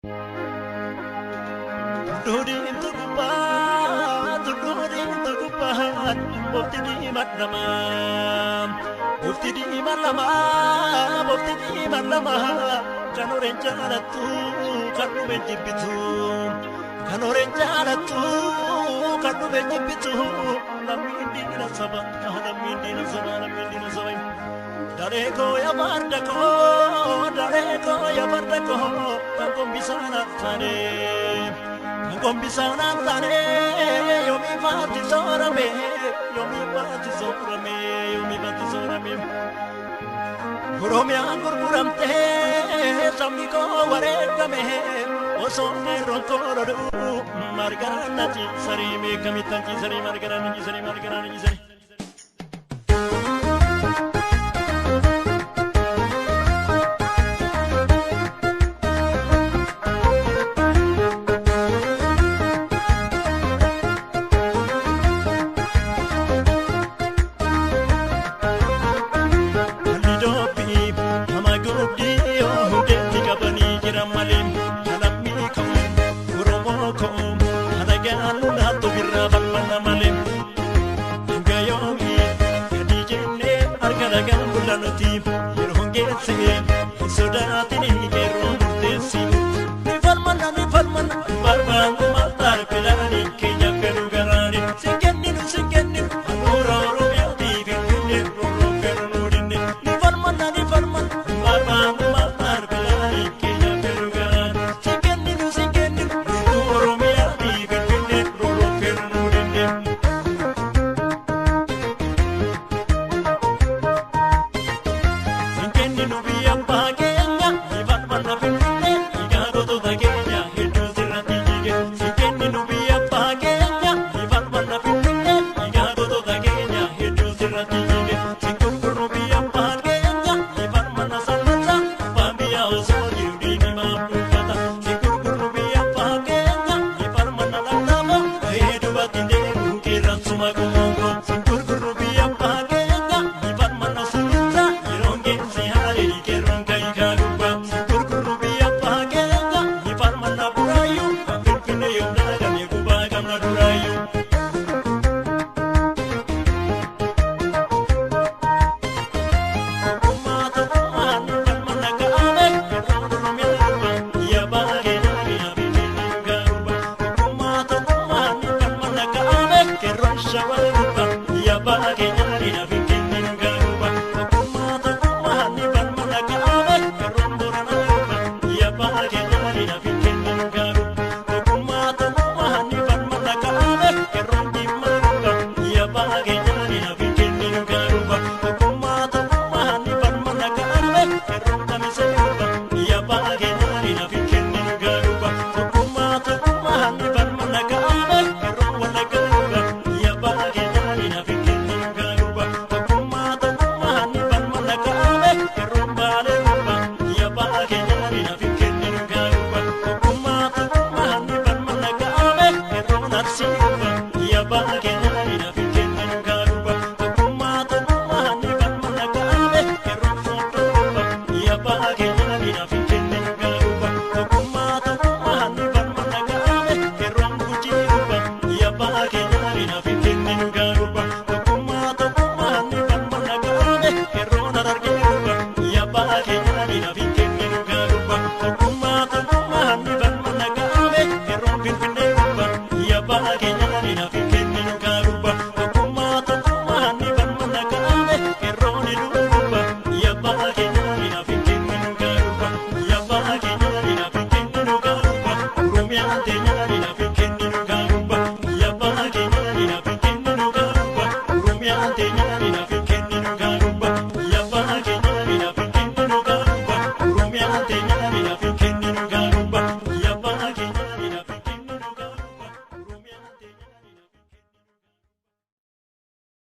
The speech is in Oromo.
Durin turubat, bukti di madlama, bukti di madlama, bukti di madlama. Kanu rencana tu, kanu menjibitu, kanu rencana tu, kanu menjibitu. Namindi nasaba, namindi nasaba. Dareko ya bardako, dareko ya bardako, kangkong bisa natane. Gombisana tane, yomi mati sorame, yomi mati sorame, yomi mati sorame. Gurome anggur guramte, samiko waregame, osone ronkorodu, margarana ci sarime, kamitan ci sari margarana ci sari. Soda